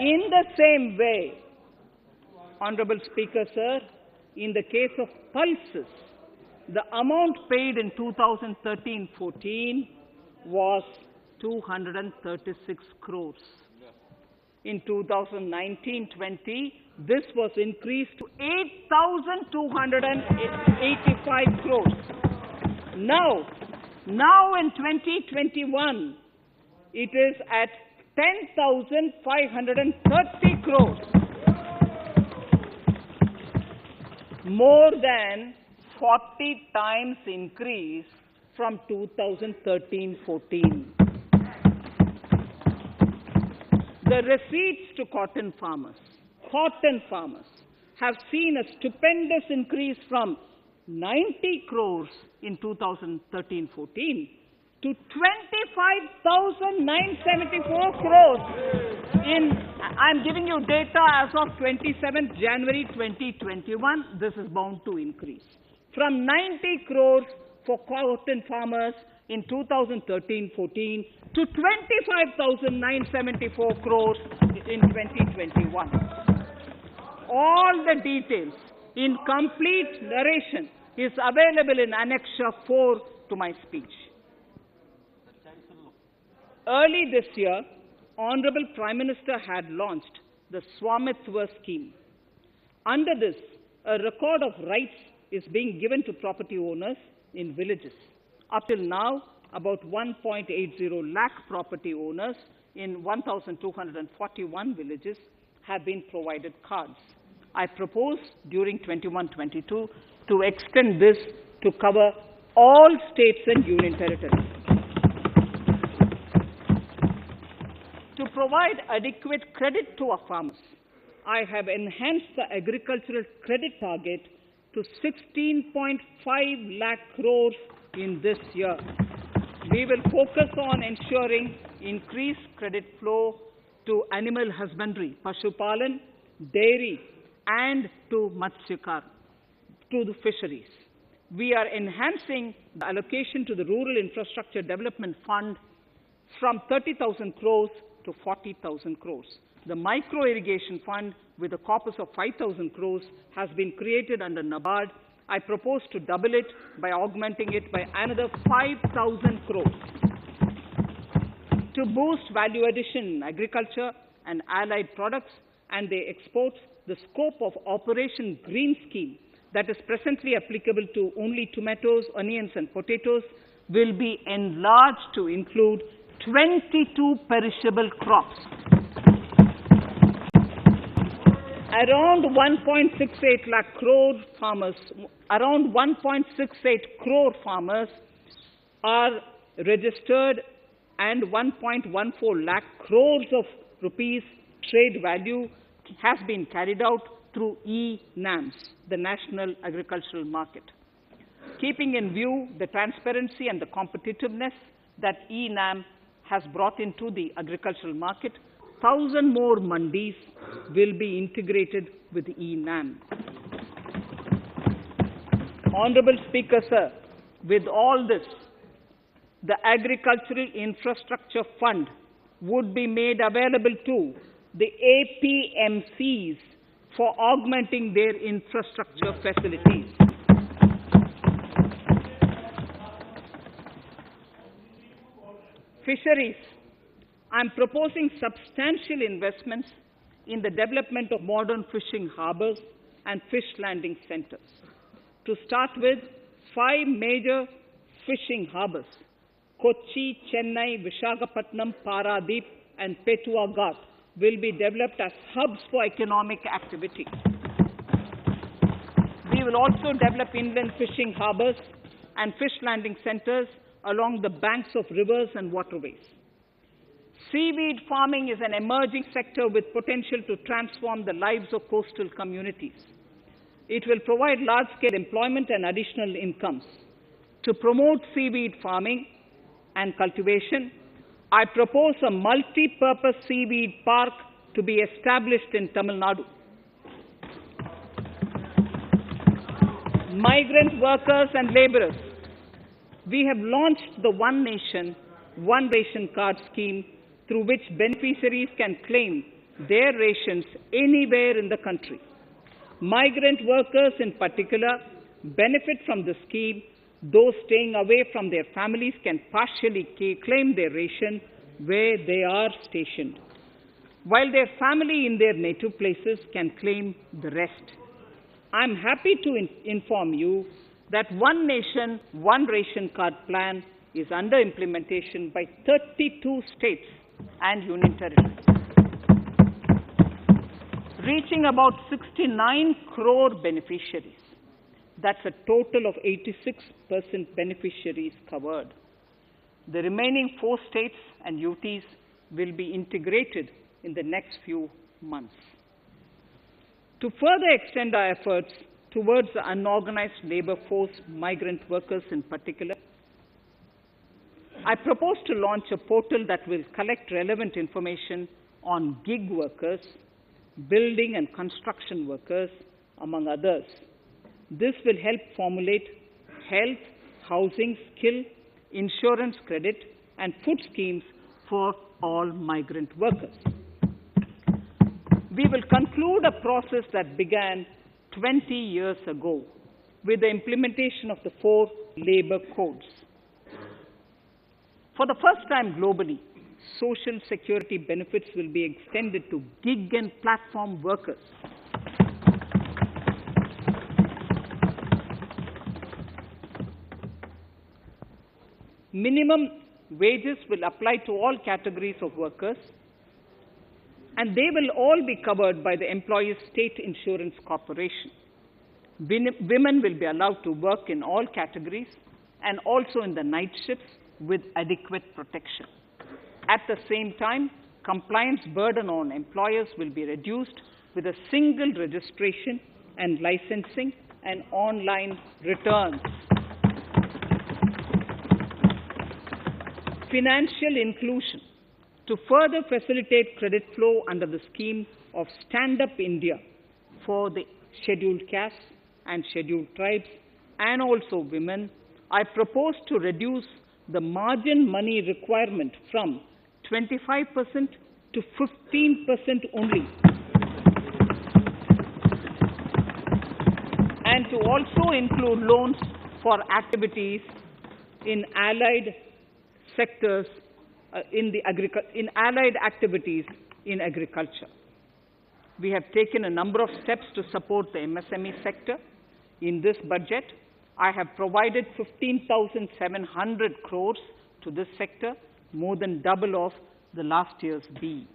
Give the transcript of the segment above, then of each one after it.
In the same way, Honorable Speaker, sir, in the case of pulses, the amount paid in 2013-14 was 236 crores. In 2019-20, this was increased to 8,285 crores. Now in 2021, it is at 10,530 crores. More than 40 times increase from 2013-14. The receipts to cotton farmers have seen a stupendous increase from 90 crores in 2013-14 to 25,974 crores I'm giving you data as of 27th January 2021. This is bound to increase. From 90 crores for cotton farmers in 2013-14 to 25,974 crores in 2021. All the details in complete narration is available in Annexure 4 to my speech. Early this year, Honorable Prime Minister had launched the Swamitva scheme. Under this, a record of rights is being given to property owners in villages. Up till now, about 1.80 lakh property owners in 1,241 villages have been provided cards. I propose during 21-22 to extend this to cover all states and union territories. To provide adequate credit to our farmers, I have enhanced the agricultural credit target to 16.5 lakh crores in this year. We will focus on ensuring increased credit flow to animal husbandry, Pashupalan, dairy, and to Matsyakar, to the fisheries. We are enhancing the allocation to the Rural Infrastructure Development Fund from 30,000 crores to 40,000 crores. The Micro Irrigation Fund, with a corpus of 5,000 crores, has been created under NABARD. I propose to double it by augmenting it by another 5,000 crores. To boost value addition in agriculture and allied products and their exports, the scope of Operation Green Scheme, that is presently applicable to only tomatoes, onions, and potatoes, will be enlarged to include 22 perishable crops. Around 1.68 lakh crore farmers, around 1.68 crore farmers are registered, and 1.14 lakh crores of rupees trade value has been carried out through e-NAMs, the National Agricultural Market. Keeping in view the transparency and the competitiveness that e-NAM has brought into the agricultural market, 1,000 more mandis will be integrated with e-NAM. Honorable Speaker, sir, with all this, the Agricultural Infrastructure Fund would be made available to the APMCs for augmenting their infrastructure facilities. Fisheries. I am proposing substantial investments in the development of modern fishing harbors and fish landing centers. To start with, 5 major fishing harbors, Kochi, Chennai, Visakhapatnam, Paradip, and Petua Ghat, will be developed as hubs for economic activity. We will also develop inland fishing harbors and fish landing centers along the banks of rivers and waterways. Seaweed farming is an emerging sector with potential to transform the lives of coastal communities. It will provide large-scale employment and additional incomes. To promote seaweed farming and cultivation, I propose a multi-purpose seaweed park to be established in Tamil Nadu. Migrant workers and laborers. We have launched the One Nation, One Ration Card scheme, through which beneficiaries can claim their rations anywhere in the country. Migrant workers in particular benefit from the scheme. Those staying away from their families can partially claim their ration where they are stationed, while their family in their native places can claim the rest. I am happy to inform you that One Nation, One Ration Card plan is under implementation by 32 states and union territories, reaching about 69 crore beneficiaries. That's a total of 86% beneficiaries covered. The remaining 4 states and UTs will be integrated in the next few months. To further extend our efforts towards the unorganized labor force, migrant workers in particular, I propose to launch a portal that will collect relevant information on gig workers, building and construction workers, among others. This will help formulate health, housing, skill, insurance credit, and food schemes for all migrant workers. We will conclude a process that began 20 years ago with the implementation of the 4 labor codes. For the first time globally, social security benefits will be extended to gig and platform workers. Minimum wages will apply to all categories of workers, and they will all be covered by the Employees State Insurance Corporation. Women will be allowed to work in all categories and also in the night shifts with adequate protection. At the same time, compliance burden on employers will be reduced with a single registration and licensing and online returns. Financial inclusion. To further facilitate credit flow under the scheme of Stand Up India for the scheduled castes and scheduled tribes and also women, I propose to reduce the margin money requirement from 25% to 15% only, and to also include loans for activities in allied sectors in allied activities in agriculture. We have taken a number of steps to support the MSME sector. In this budget, I have provided 15,700 crores to this sector, more than double of the last year's B.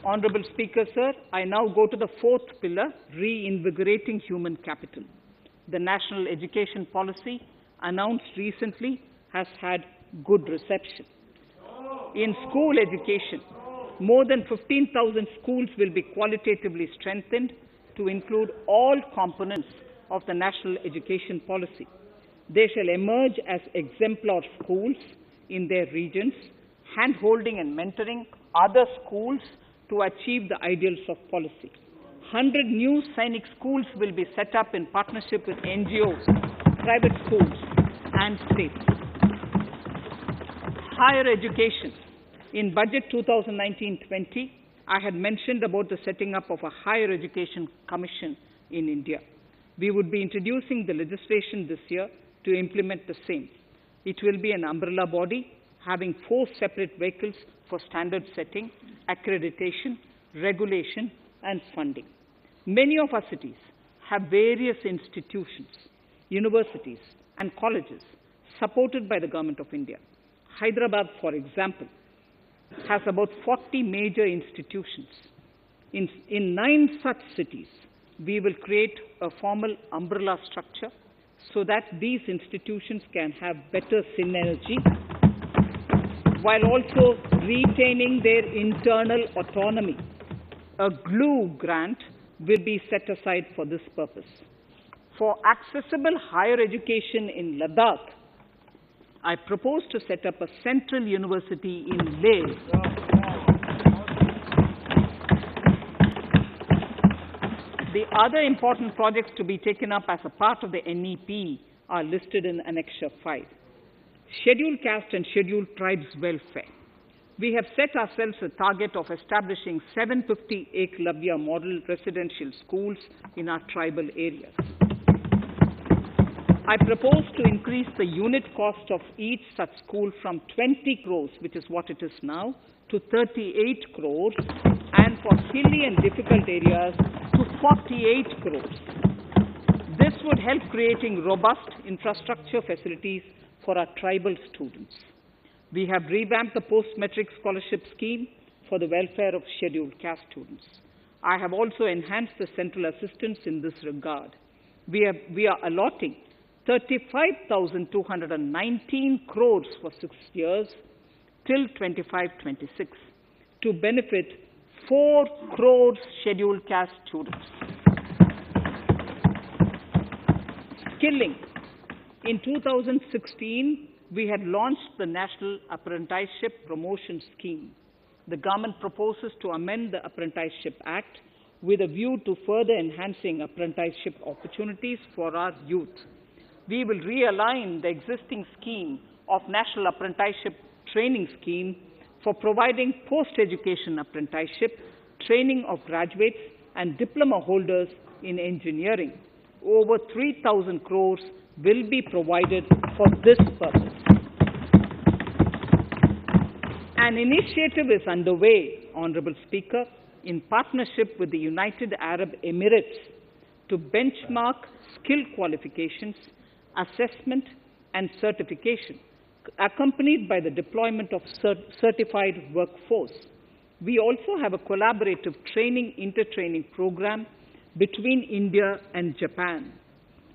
Honorable Speaker, sir, I now go to the 4th pillar, reinvigorating human capital. The national education policy announced recently has had good reception. In school education, more than 15,000 schools will be qualitatively strengthened to include all components of the national education policy. They shall emerge as exemplar schools in their regions, hand-holding and mentoring other schools to achieve the ideals of policy. 100 new Sainik schools will be set up in partnership with NGOs, private schools, and states. Higher education. In Budget 2019-20, I had mentioned about the setting up of a Higher Education Commission in India. We would be introducing the legislation this year to implement the same. It will be an umbrella body having 4 separate vehicles for standard setting, accreditation, regulation, and funding. Many of our cities have various institutions, universities, and colleges supported by the Government of India. Hyderabad, for example, has about 40 major institutions. In 9 such cities, we will create a formal umbrella structure so that these institutions can have better synergy while also retaining their internal autonomy. A glue grant will be set aside for this purpose. For accessible higher education in Ladakh, I propose to set up a central university in Leh. The other important projects to be taken up as a part of the NEP are listed in Annexure 5. Scheduled caste and scheduled tribes welfare. We have set ourselves a target of establishing 750 Eklavya model residential schools in our tribal areas. I propose to increase the unit cost of each such school from 20 crores, which is what it is now, to 38 crores, and for hilly and difficult areas to 48 crores. This would help creating robust infrastructure facilities for our tribal students. We have revamped the post-metric scholarship scheme for the welfare of scheduled caste students. I have also enhanced the central assistance in this regard. We are allotting 35,219 crores for 6 years till 25-26 to benefit 4 crores scheduled caste students. Skilling. In 2016, we had launched the National Apprenticeship Promotion Scheme. The government proposes to amend the Apprenticeship Act with a view to further enhancing apprenticeship opportunities for our youth. We will realign the existing scheme of National Apprenticeship Training Scheme for providing post-education apprenticeship, training of graduates and diploma holders in engineering. Over 3,000 crores will be provided for this purpose. An initiative is underway, Honorable Speaker, in partnership with the United Arab Emirates to benchmark skill qualifications, assessment and certification, accompanied by the deployment of certified workforce. We also have a collaborative intertraining program between India and Japan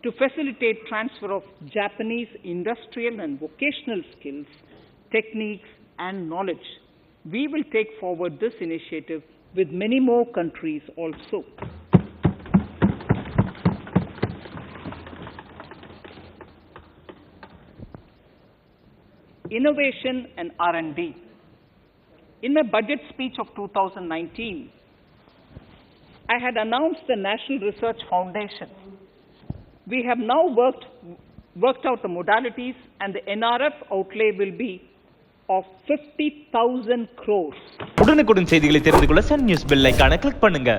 to facilitate transfer of Japanese industrial and vocational skills, techniques, and knowledge. We will take forward this initiative with many more countries also. Innovation and R&D. In my budget speech of 2019, I had announced the National Research Foundation. We have now worked out the modalities, and the NRF outlay will be of 50,000 crores. உடனுக்குடன் செய்திகளை தெரிந்து கொள்ள Sun news bell ஐகானை click பண்ணுங்க.